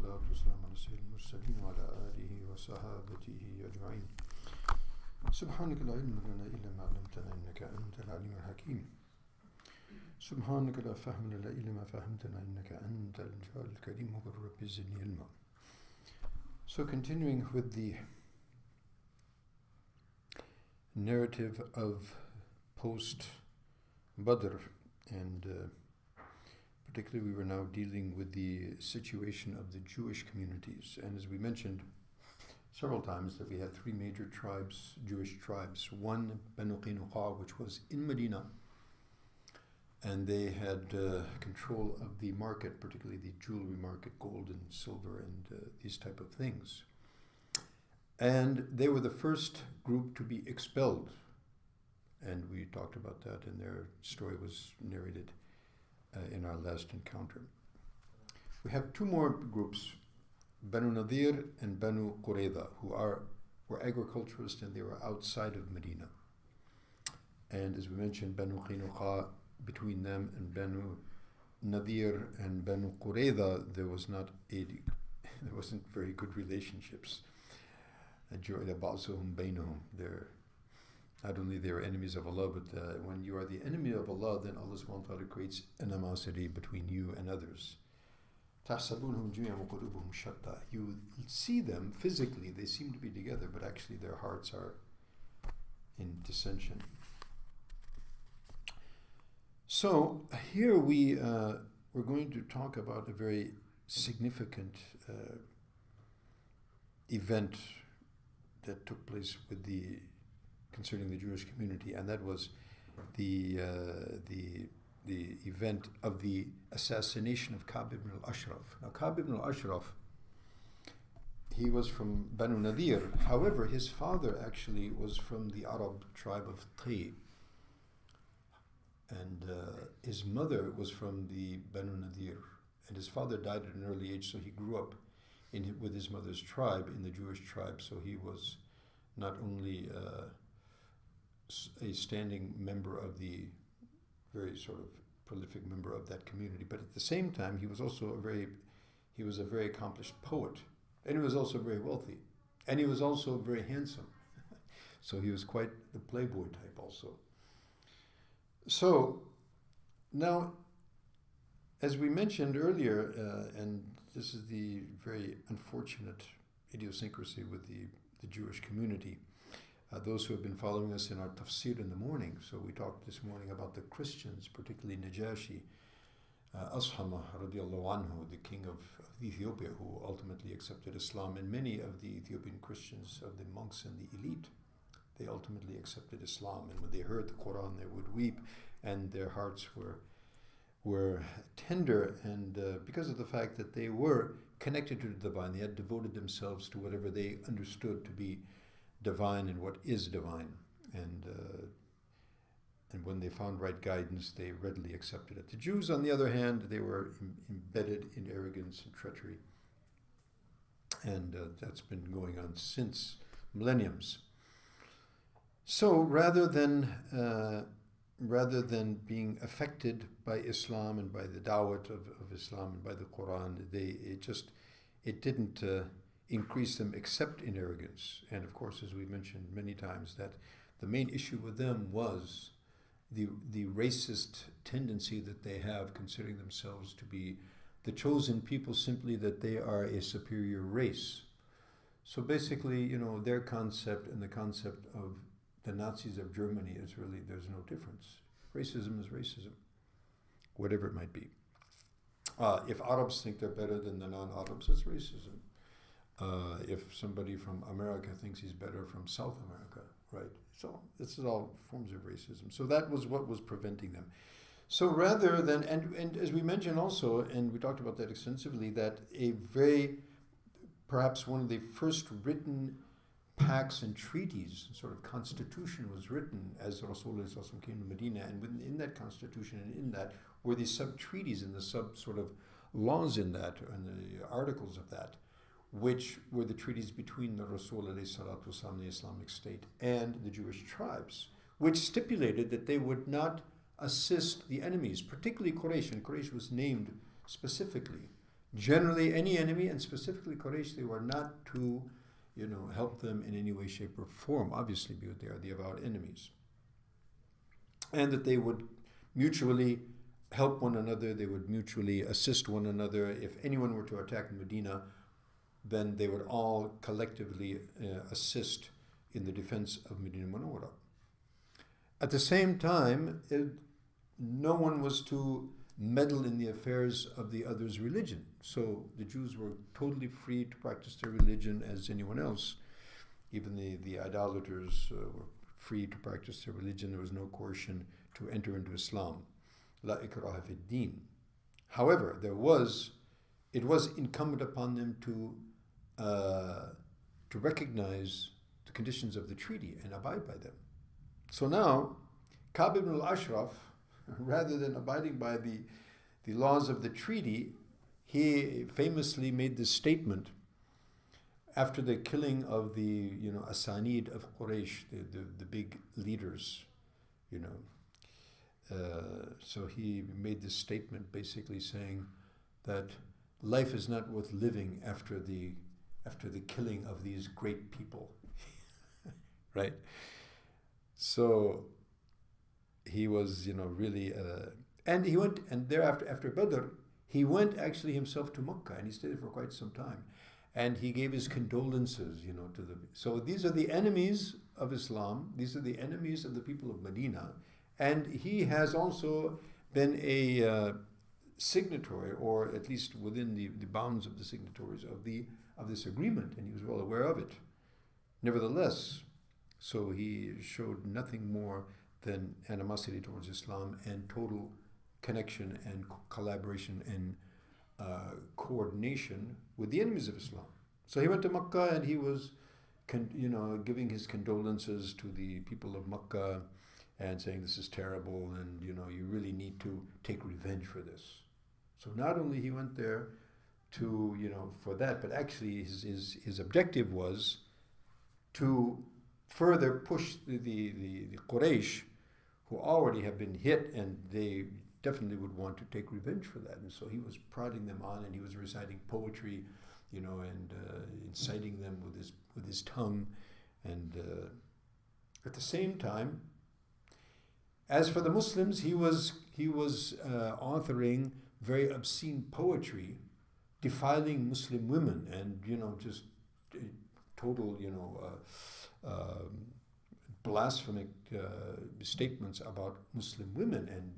والصلاة والسلام على سيد المرسلين وعلى آله وصحابته أجمعين. سبحانك لا علم لنا إلا ما علمتنا إنك أنت العليم الحكيم. سبحانك لا فهم لنا إلا ما فهمتنا إنك أنت الجواد الكريم وقل رب زدني علما. So continuing with the narrative of post-Badr, and particularly we were now dealing with the situation of the Jewish communities. And as we mentioned several times, that we had three major tribes, Jewish tribes. One, Banu Qaynuqa, which was in Medina, and they had control of the market, particularly the jewelry market, gold and silver and these type of things. And they were the first group to be expelled. And we talked about that, and their story was narrated in our last encounter. We have two more groups, Banu Nadir and Banu Qurayza, who were agriculturists, and they were outside of Medina. And as we mentioned, Banu Qaynuqa, between them and Banu Nadir and Banu Qurayza, there wasn't very good relationships. They're not only they're enemies of Allah, but when you are the enemy of Allah, then Allah subhanahu wa ta'ala creates animosity between you and others. You see them physically, they seem to be together, but actually their hearts are in dissension. So here we're going to talk about a very significant event that took place concerning the Jewish community, and that was the event of the assassination of Ka'b ibn al-Ashraf. Now, Ka'b ibn al-Ashraf, he was from Banu Nadir. However, his father actually was from the Arab tribe of Tay, and his mother was from the Banu Nadir, and his father died at an early age, so he grew up with his mother's tribe, in the Jewish tribe. So he was not only a standing member of the very sort of prolific member of that community, but at the same time he was also a very accomplished poet, and he was also very wealthy, and he was also very handsome. So he was quite the playboy type also. So now, as we mentioned earlier, and this is the very unfortunate idiosyncrasy with the Jewish community, those who have been following us in our tafsir in the morning. So we talked this morning about the Christians, particularly Najashi, Ashama radiallahu anhu, the king of Ethiopia, who ultimately accepted Islam, and many of the Ethiopian Christians, of the monks and the elite, they ultimately accepted Islam. And when they heard the Quran, they would weep, and their hearts were tender, and because of the fact that they were connected to the divine, they had devoted themselves to whatever they understood to be divine and what is divine, and when they found right guidance, they readily accepted it. The Jews, on the other hand, they were embedded in arrogance and treachery, and that's been going on since millenniums. So rather than being affected by Islam and by the da'wat of Islam and by the Quran, it didn't increase them except in arrogance. And of course, as we mentioned many times, that the main issue with them was the racist tendency that they have, considering themselves to be the chosen people, simply that they are a superior race. So basically, their concept and the concept of the Nazis of Germany is really, there's no difference. Racism is racism, whatever it might be. If Arabs think they're better than the non-Arabs, it's racism. If somebody from America thinks he's better from South America, right? So this is all forms of racism. So that was what was preventing them. So rather than, and as we mentioned also, and we talked about that extensively, that perhaps one of the first written pacts and treaties, sort of constitution, was written as Rasulullah came to Medina, and within that constitution and in that were the sub-treaties and the sort of laws in that, and the articles of that, which were the treaties between the Rasul the Islamic State, and the Jewish tribes, which stipulated that they would not assist the enemies, particularly Quraysh, and Quraysh was named specifically Generally, any enemy, and specifically Quraysh, they were not to, help them in any way, shape, or form, obviously, because they are the avowed enemies. And that they would mutually help one another, they would mutually assist one another. If anyone were to attack Medina, then they would all collectively assist in the defense of Medina Munawwara. At the same time, no one was to meddle in the affairs of the other's religion. So the Jews were totally free to practice their religion as anyone else. Even the idolaters were free to practice their religion. There was no coercion to enter into Islam. La ikraha fi din. However, it was incumbent upon them to recognize the conditions of the treaty and abide by them. So now, Ka'b ibn al-Ashraf, rather than abiding by the laws of the treaty, he famously made this statement after the killing of the Asanid of Quraysh, the big leaders, so he made this statement basically saying that life is not worth living after the killing of these great people, right? So he was, really, and he went, and thereafter, after Badr, he went actually himself to Mecca, and he stayed there for quite some time. And he gave his condolences, to the... So these are the enemies of Islam. These are the enemies of the people of Medina. And he has also been a signatory, or at least within the bounds of the signatories of this agreement, and he was well aware of it. Nevertheless, so he showed nothing more than animosity towards Islam and total connection and collaboration and coordination with the enemies of Islam. So he went to Makkah and he was, giving his condolences to the people of Makkah and saying this is terrible and, you really need to take revenge for this. So not only he went there to, for that, but actually his objective was to further push the Quraysh, who already have been hit, and they definitely would want to take revenge for that. And so he was prodding them on, and he was reciting poetry, and inciting them with his tongue. And at the same time, as for the Muslims, he was authoring very obscene poetry, defiling Muslim women, and just total blasphemic statements about Muslim women, and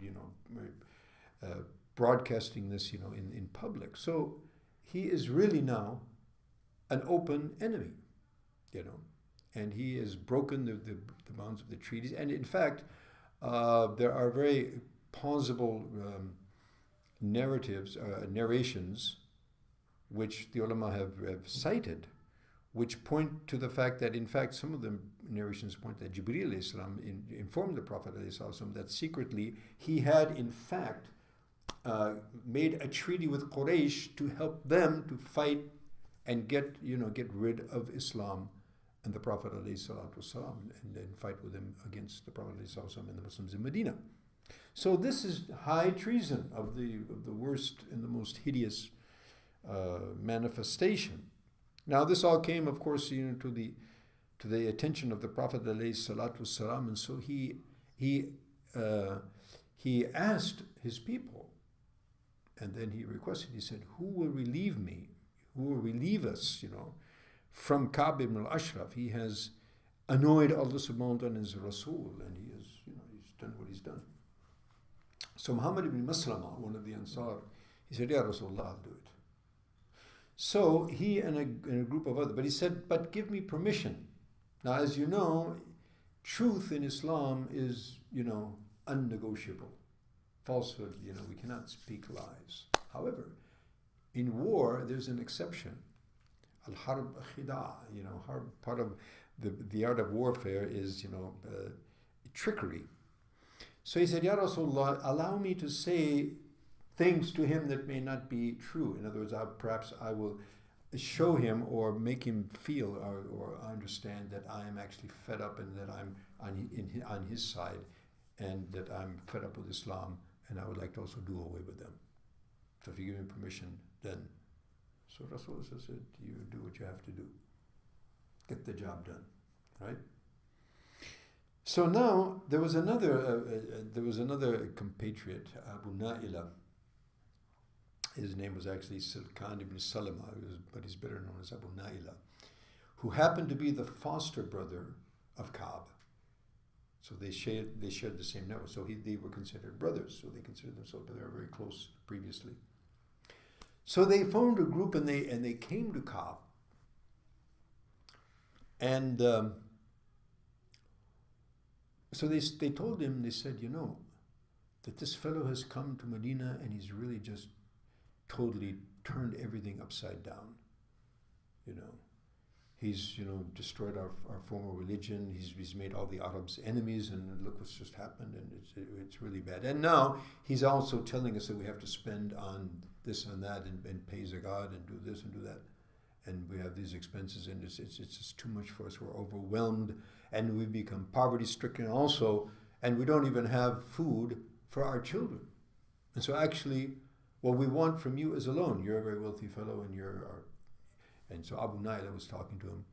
broadcasting this in public. So he is really now an open enemy, and he has broken the bounds of the treaties. And in fact, there are very plausible narrations which the ulama have cited, which point to the fact that, in fact, some of the narrations point that Jibreel alayhi salam informed the Prophet alayhi salam that secretly he had, in fact, made a treaty with Quraysh to help them to fight and get rid of Islam and the Prophet alayhi salatu wasalam, and then fight with him against the Prophet alayhi salatu wasalam and the Muslims in Medina. So this is high treason of the worst and the most hideous manifestation. Now this all came, of course, to the attention of the Prophet ﷺ, and so he asked his people, and then he requested. He said, "Who will relieve me? Who will relieve us? From Ka'b ibn al-Ashraf. He has annoyed Allah subhanahu wa ta'ala and his Rasul, and he's done what he's done." So Muhammad ibn Maslama, one of the Ansar, he said, "Ya Rasulullah, I'll do it." So he and a group of others, but he said, "But give me permission." Now, as you know, truth in Islam is, unnegotiable. Falsehood, we cannot speak lies. However, in war, there's an exception. Al-harb khida, part of the art of warfare is, trickery. So he said, "Ya Rasulullah, allow me to say things to him that may not be true." In other words, perhaps I will show him or make him feel or understand that I am actually fed up and that I'm on his side, and that I'm fed up with Islam, and I would like to also do away with them. So if you give me permission, then So Rasul said, you do what you have to do. Get the job done, right? So now there was another compatriot, Abu Na'ila. His name was actually Silkan ibn Salama, but he's better known as Abu Na'ila, who happened to be the foster brother of Ka'b. So they shared the same network. So they were considered brothers. So they considered themselves, but they were very close previously. So they formed a group and they came to Ka'b. And so they told him, they said, that this fellow has come to Medina and he's really just totally turned everything upside down. He's destroyed our former religion. He's made all the Arabs enemies, and look what's just happened, and it's really bad. And now he's also telling us that we have to spend on this and that and pay zakat and do this and do that, and we have these expenses, and it's just too much for us. We're overwhelmed, and we become poverty stricken also, and we don't even have food for our children. And so actually, what we want from you is a loan. You're a very wealthy fellow, and you're our. And so Abu Na'ila was talking to him.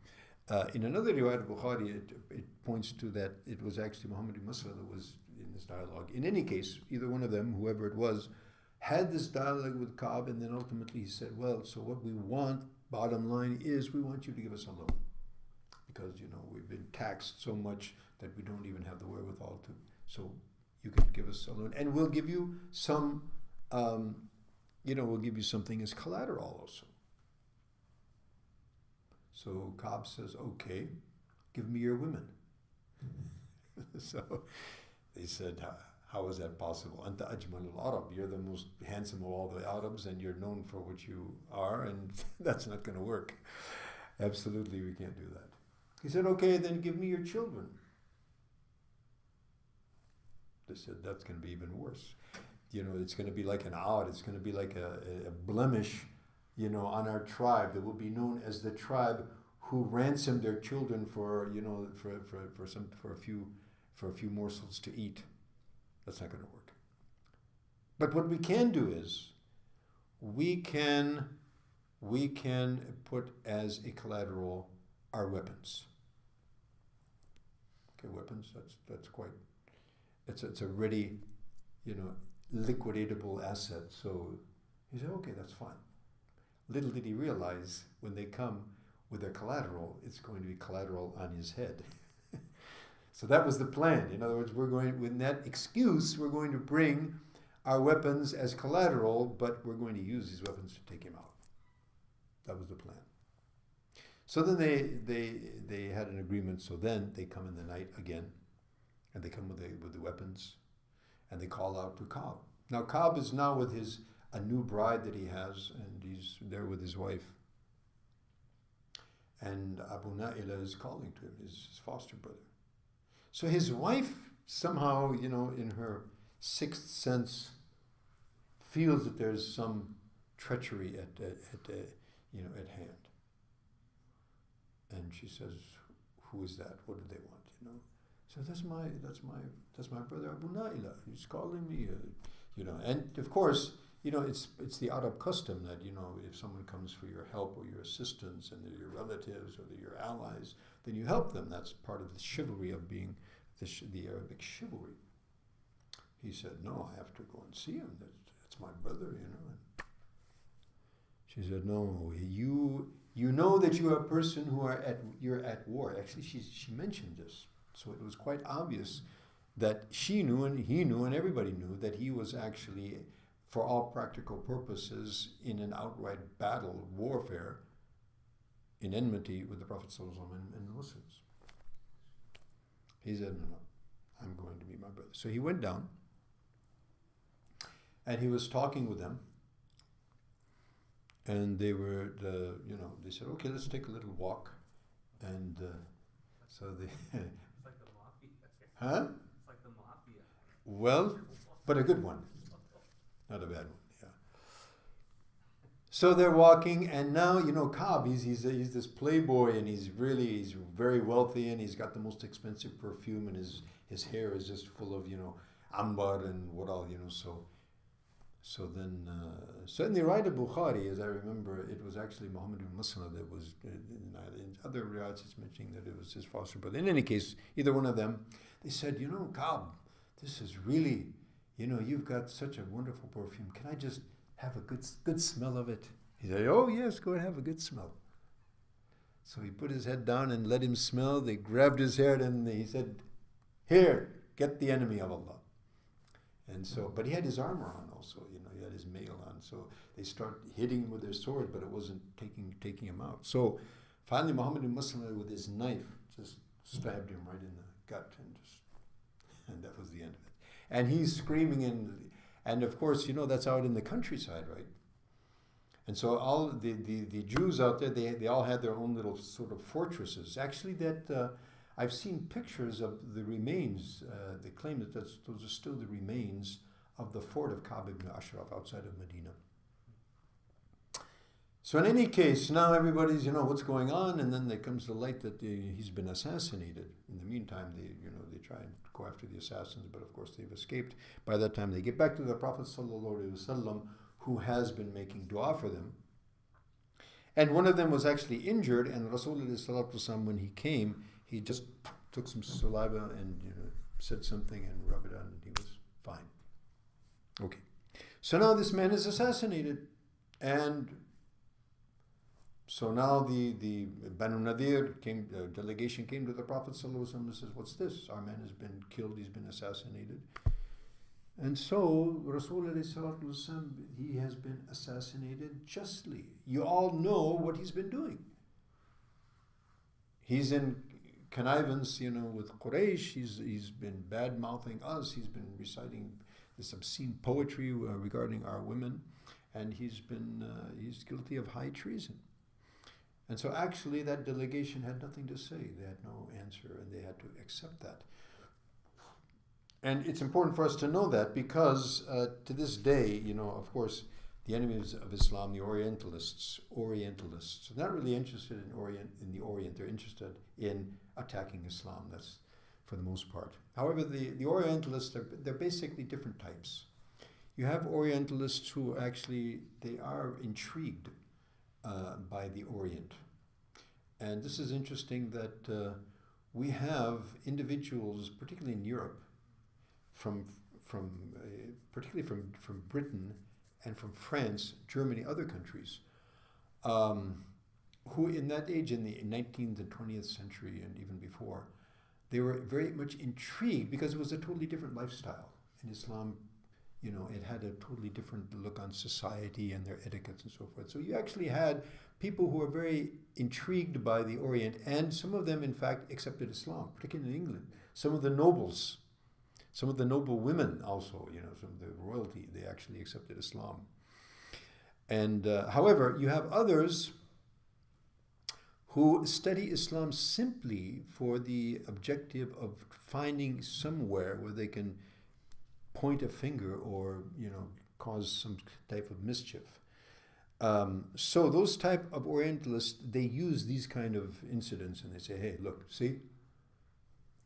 In another riwayat of Bukhari, it points to that it was actually Muhammad ibn Masra that was in this dialogue. In any case, either one of them, whoever it was, had this dialogue with Ka'b, and then ultimately he said, well, so what we want, bottom line, is we want you to give us a loan. Because, we've been taxed so much that we don't even have the wherewithal to. So you can give us a loan. And we'll give you some, we'll give you something as collateral also. So Ka'b says, okay, give me your women. So they said, how is that possible? Anta ajmal al-Arab, you're the most handsome of all the Arabs and you're known for what you are, and that's not going to work. Absolutely, we can't do that. He said, okay, then give me your children. They said, that's going to be even worse. It's going to be like an odd, it's going to be like a blemish, on our tribe that will be known as the tribe who ransomed their children for a few morsels to eat. That's not going to work. But what we can do is we can put as a collateral our weapons. Okay, weapons. That's quite. It's a ready, liquidatable asset. So he said, okay, that's fine. Little did he realize when they come with their collateral, it's going to be collateral on his head. So that was the plan. In other words, with that excuse, we're going to bring our weapons as collateral, but we're going to use these weapons to take him out. That was the plan. So then they had an agreement. So then they come in the night again, and they come with the weapons, and they call out to Ka'b. Now Ka'b is now with a new bride that he has, and he's there with his wife. And Abu Na'ila is calling to him, his foster brother. So his wife somehow, in her sixth sense, feels that there's some treachery at hand. And she says, "Who is that? What do they want?" So that's my brother Abu Na'ila. He's calling me, And of course, it's the Arab custom that, if someone comes for your help or your assistance and they're your relatives or they're your allies, then you help them. That's part of the chivalry of being the Arabic chivalry. He said, no, I have to go and see him. That's my brother, She said, no, you know that you are a person you're at war. Actually, she mentioned this. So it was quite obvious that she knew and he knew and everybody knew that he was actually, for all practical purposes, in an outright battle, warfare, in enmity with the Prophet ﷺ and the Muslims. He said, no, I'm going to meet my brother. So he went down, and he was talking with them, and they were, they said, okay, let's take a little walk, and so they... It's like the mafia. Huh? It's like the mafia. Well, but a good one. Not a bad one, yeah. So they're walking, and now, Ka'b, he's this playboy, and he's very wealthy, and he's got the most expensive perfume, and his hair is just full of, ambar and what all, So then, so in the riwayat of Bukhari, as I remember, it was actually Muhammad ibn Muslim that was, in other riwayats it's mentioning that it was his foster brother. In any case, either one of them, they said, you know, Ka'b, this is really, you know, you've got such a wonderful perfume. Can I just have a good smell of it? He said, oh yes, go and have a good smell. So he put his head down and let him smell. They grabbed his hair and he said, here, get the enemy of Allah. And so, but he had his armor on also, you know, he had his mail on. So they start hitting him with their sword, but it wasn't taking him out. So finally Muhammad ibn Muslim with his knife just stabbed him right in the gut and that was the end of it. And he's screaming and of course, you know, that's out in the countryside, right? And so all the Jews out there, they all had their own little sort of fortresses. Actually, that I've seen pictures of the remains. They claim that those are still the remains of the fort of Ka'b ibn Ashraf outside of Medina. So in any case, now everybody's, you know, what's going on, and then there comes the light that he's been assassinated. In the meantime, they try and go after the assassins, but of course they've escaped. By that time, they get back to the Prophet ﷺ, who has been making dua for them. And one of them was actually injured, and Rasulullah, when he came, he just took some saliva and, you know, said something and rubbed it on, and he was fine. Okay. So now this man is assassinated, and so now the Banu Nadir delegation came to the Prophet ﷺ and says, what's this? Our man has been killed, he's been assassinated. And so Rasulullah, he has been assassinated justly. You all know what he's been doing. He's in connivance, you know, with Quraysh. He's been bad-mouthing us. He's been reciting this obscene poetry regarding our women. And he's guilty of high treason. And so actually that delegation had nothing to say. They had no answer, and they had to accept that. And it's important for us to know that because to this day, you know, of course, the enemies of Islam, the Orientalists, are not really interested in the Orient. They're interested in attacking Islam. That's for the most part. However, the Orientalists, they're basically different types. You have Orientalists who actually, they are intrigued by the Orient. And this is interesting that we have individuals, particularly in Europe, particularly from Britain and from France, Germany, other countries, who in that age, in the 19th and 20th century and even before, they were very much intrigued because it was a totally different lifestyle. In Islam, you know, it had a totally different look on society and their etiquettes and so forth. So you actually had people who were very intrigued by the Orient, and some of them, in fact, accepted Islam, particularly in England. Some of the nobles, some of the noble women also, you know, some of the royalty, they actually accepted Islam. And however, you have others who study Islam simply for the objective of finding somewhere where they can point a finger or, you know, cause some type of mischief. So those type of Orientalists, they use these kind of incidents and they say, hey, look, see?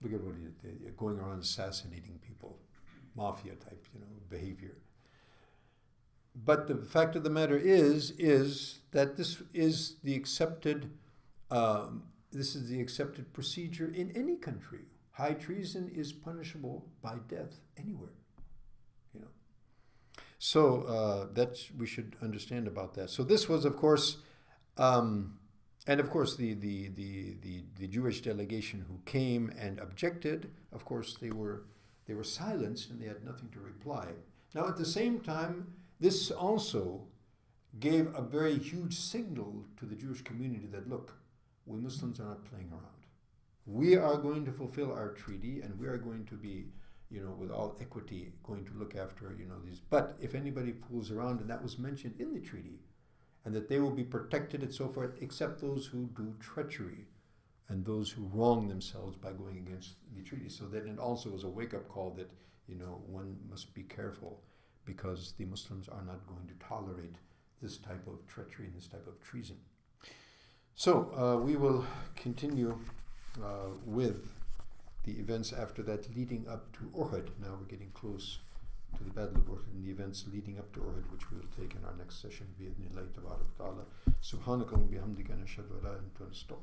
Look at what they're going around assassinating people, mafia type, you know, behavior. But the fact of the matter is that this is the accepted procedure in any country. High treason is punishable by death anywhere, you know. So we should understand about that. So this was, of course, and of course, the Jewish delegation who came and objected, of course, they were silenced and they had nothing to reply. Now, at the same time, this also gave a very huge signal to the Jewish community that, look, we Muslims are not playing around. We are going to fulfill our treaty, and we are going to be, you know, with all equity, going to look after, you know, these. But if anybody fools around, and that was mentioned in the treaty, and that they will be protected and so forth, except those who do treachery and those who wrong themselves by going against the treaty. So then it also was a wake-up call that, you know, one must be careful because the Muslims are not going to tolerate this type of treachery and this type of treason. So we will continue with the events after that leading up to Uhud. Now we're getting close to the Battle of Uhud and the events leading up to Uhud, which we will take in our next session. بإذن الله تبارك وتعالى. سبحانك اللهم وبحمدك نشهد أن لا إله إلا أنت نستغفرك.